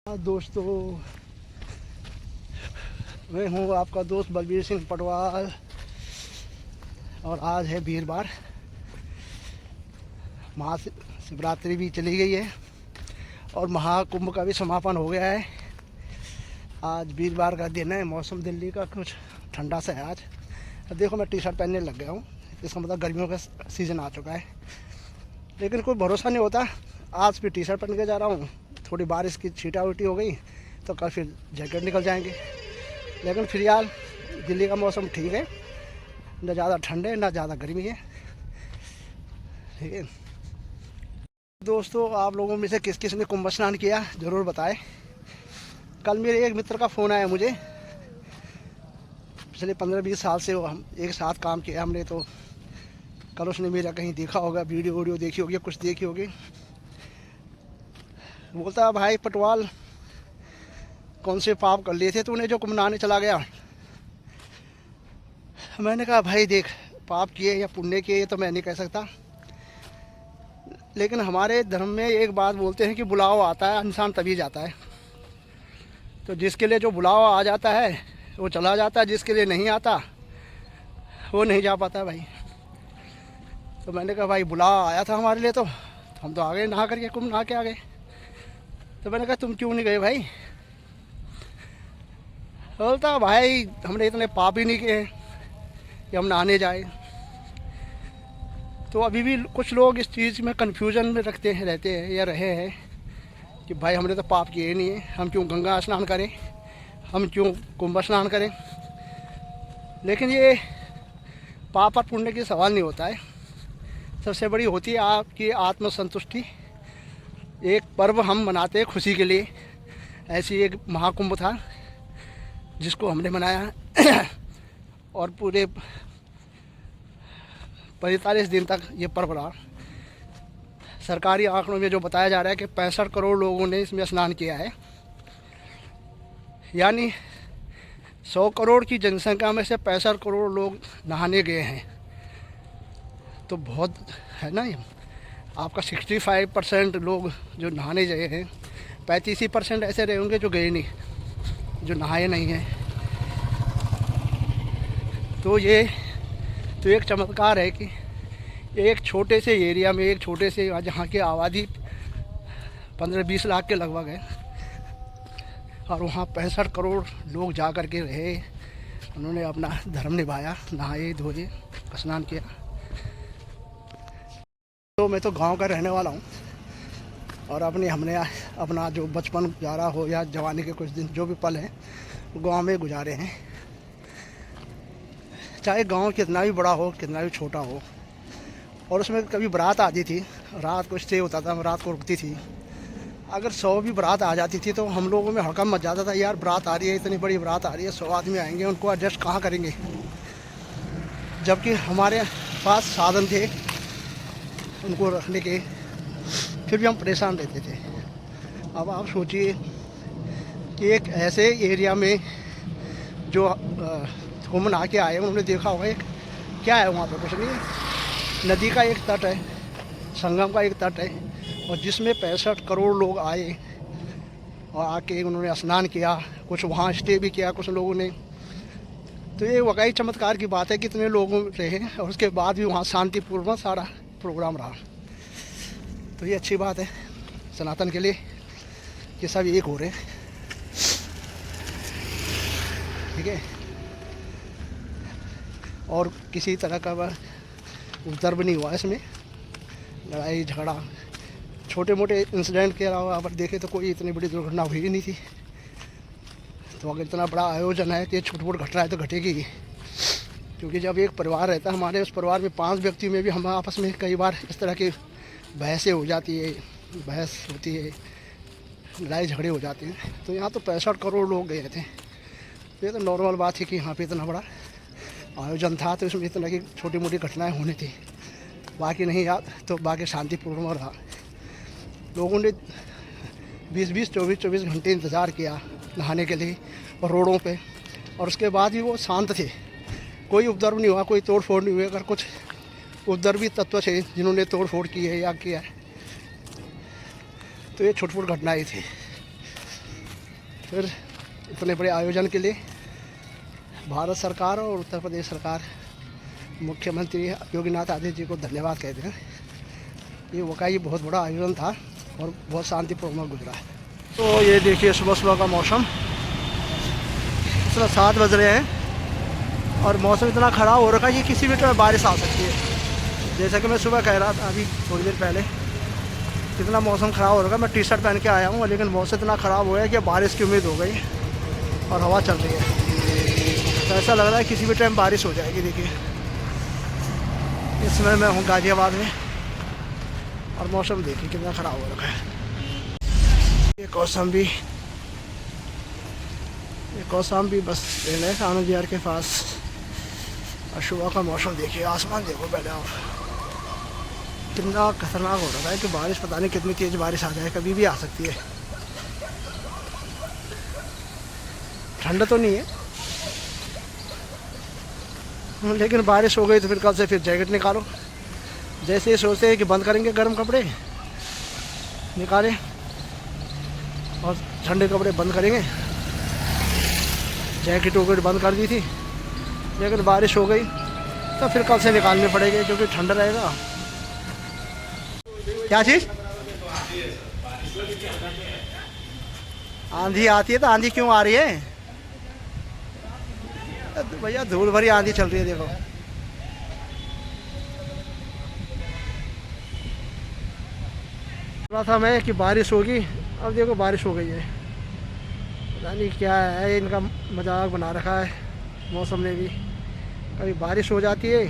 दोस्तों, मैं हूं आपका दोस्त बलबीर सिंह पटवाल और आज है वीरवार। महाशिवरात्रि भी चली गई है और महाकुंभ का भी समापन हो गया है। आज वीरवार का दिन है। मौसम दिल्ली का कुछ ठंडा सा है आज। अब देखो, मैं टी शर्ट पहनने लग गया हूँ। इसका मतलब गर्मियों का सीज़न आ चुका है, लेकिन कोई भरोसा नहीं होता। आज भी टी शर्ट पहन के जा रहा हूँ। थोड़ी बारिश की छीटा उटी हो गई तो कल फिर जैकेट निकल जाएंगे। लेकिन फिलहाल दिल्ली का मौसम ठीक है, न ज़्यादा ठंड है न ज़्यादा गर्मी है। ठीक है दोस्तों, आप लोगों में से किस किस ने कुंभ स्नान किया ज़रूर बताएं। कल मेरे एक मित्र का फ़ोन आया मुझे। पिछले 15-20 साल से वो हम एक साथ काम किया हमने, तो कल उसने मेरा कहीं देखा होगा, वीडियो देखी होगी, कुछ देखी होगी। बोलता, भाई पटवाल, कौन से पाप कर लिए थे तूने जो कुंभ नहाने चला गया। मैंने कहा, भाई देख, पाप किए या पुण्य किए ये तो मैं नहीं कह सकता, लेकिन हमारे धर्म में एक बात बोलते हैं कि बुलावा आता है इंसान तभी जाता है। तो जिसके लिए जो बुलावा आ जाता है वो चला जाता है, जिसके लिए नहीं आता वो नहीं जा पाता भाई। तो मैंने कहा, भाई बुलावा आया था हमारे लिए तो हम तो आ गए, नहा करके कुंभ नहा के आ गए। तो मैंने कहा, तुम क्यों नहीं गए भाई। बोलता, भाई हमने इतने पाप ही नहीं किए कि हम नहाने जाए। तो अभी भी कुछ लोग इस चीज़ में कन्फ्यूजन में रहते हैं या रहे हैं कि भाई हमने तो पाप किए ही नहीं है, हम क्यों गंगा स्नान करें, हम क्यों कुंभ स्नान करें। लेकिन ये पाप और पुण्य की सवाल नहीं होता है। सबसे बड़ी होती है आपकी आत्मसंतुष्टि। एक पर्व हम मनाते हैं खुशी के लिए। ऐसी एक महाकुंभ था जिसको हमने मनाया और पूरे 45 दिन तक ये पर्व रहा। सरकारी आंकड़ों में जो बताया जा रहा है कि 65 करोड़ लोगों ने इसमें स्नान किया है। यानी 100 करोड़ की जनसंख्या में से 65 करोड़ लोग नहाने गए हैं। तो बहुत है ना ये। आपका 65% लोग जो नहाने गए हैं, 35% ऐसे रहे होंगे जो गए नहीं, जो नहाए नहीं हैं। तो ये तो एक चमत्कार है कि एक छोटे से एरिया में, एक छोटे से जहाँ की आबादी 15-20 लाख के लगभग है, और वहाँ 65 करोड़ लोग जा कर के रहे। उन्होंने अपना धर्म निभाया, नहाए धोए, स्नान किया। तो मैं तो गांव का रहने वाला हूँ और हमने अपना जो बचपन गुजारा हो या जवानी के कुछ दिन जो भी पल हैं गांव में गुजारे हैं। चाहे गांव कितना भी बड़ा हो, कितना भी छोटा हो, और उसमें कभी बारात आती थी, रात को स्टे होता था, रात को रुकती थी। अगर 100 भी बारात आ जाती थी तो हम लोगों में हड़कंप मच जाता था, यार बारात आ रही है, इतनी बड़ी बारात आ रही है, 100 आदमी आएंगे, उनको एडजस्ट कहाँ करेंगे। जबकि हमारे पास साधन थे उनको रखने के, फिर भी हम परेशान रहते थे। अब आप सोचिए कि एक ऐसे एरिया में जो कुंभ नहा के आए, उन्होंने देखा होगा एक क्या है वहाँ पे, कुछ नहीं है। नदी का एक तट है, संगम का एक तट है, और जिसमें 65 करोड़ लोग आए और आके उन्होंने स्नान किया, कुछ वहाँ स्टे भी किया कुछ लोगों ने। तो ये वाकई चमत्कार की बात है, कितने लोग रहे और उसके बाद भी वहाँ शांतिपूर्वक सारा प्रोग्राम रहा। तो ये अच्छी बात है सनातन के लिए कि सब एक हो रहे हैं। ठीक है, और किसी तरह का उपद्रव नहीं हुआ इसमें, लड़ाई झगड़ा, छोटे मोटे इंसिडेंट के अलावा अगर देखें तो कोई इतनी बड़ी दुर्घटना हुई ही नहीं थी। तो अगर इतना बड़ा आयोजन है तो ये छोटी मोटी घटना है तो घटेगी, क्योंकि जब एक परिवार रहता है, हमारे उस परिवार में 5 व्यक्ति में भी हम आपस में कई बार इस तरह की बहसें हो जाती है, बहस होती है, लड़ाई झगड़े हो जाते हैं। तो यहाँ तो 65 करोड़ लोग गए थे। तो ये तो नॉर्मल बात है कि यहाँ पे इतना बड़ा आयोजन था, तो इसमें इतना की छोटी मोटी घटनाएं होनी थी। बाकी नहीं याद तो बाकी शांतिपूर्ण रहा। लोगों ने 20-20, 24-24 घंटे इंतज़ार किया नहाने के लिए और रोडों पे, और उसके बाद भी वो शांत थे, कोई उपद्रव नहीं हुआ, कोई तोड़ फोड़ नहीं हुई। अगर कुछ उपद्रवी तत्व थे जिन्होंने तोड़ फोड़ की है या किया है तो ये छोटी मोटी घटनाएँ थी। फिर इतने बड़े आयोजन के लिए भारत सरकार और उत्तर प्रदेश सरकार, मुख्यमंत्री योगीनाथ आदित्य जी को धन्यवाद कहते हैं। ये वाकई बहुत बड़ा आयोजन था और बहुत शांतिपूर्वक गुजरा है। तो ये देखिए सुबह सुबह का मौसम, इस समय 7 बज रहे हैं और मौसम इतना ख़राब हो रखा है कि किसी भी टाइम बारिश आ सकती है। जैसा कि मैं सुबह कह रहा था अभी थोड़ी देर पहले, इतना मौसम ख़राब हो रखा है। मैं टी शर्ट पहन के आया हूँ, लेकिन मौसम इतना ख़राब हो गया कि बारिश की उम्मीद हो गई और हवा चल रही है। तो ऐसा लग रहा है किसी भी टाइम बारिश हो जाएगी। देखिए इस समय मैं हूँ गाज़ियाबाद में और मौसम देखिए कितना ख़राब हो रखा है। ये कौशाम्बी बस स्टैंड है आनंद विहार के पास। और सुबह का मौसम देखिए, आसमान देखो पहले आप, कितना खतरनाक हो रहा है कि बारिश पता नहीं कितनी तेज़ बारिश आ जाए, कभी भी आ सकती है। ठंड तो नहीं है, लेकिन बारिश हो गई तो फिर कल से फिर जैकेट निकालो। जैसे ही सोचते हैं कि बंद करेंगे गर्म कपड़े निकालें और ठंडे कपड़े बंद करेंगे। जैकेट वैकेट बंद कर दी थी, लेकिन बारिश हो गई तो फिर कल से निकालने पड़ेंगे क्योंकि ठंड रहेगा। क्या चीज़? आंधी आती है तो आंधी क्यों आ रही है भैया? धूल भरी आंधी चल रही है देखो। बोला था मैं कि बारिश होगी, अब देखो बारिश हो गई है। पता नहीं क्या है, इनका मजाक बना रखा है मौसम ने भी। कभी बारिश हो जाती है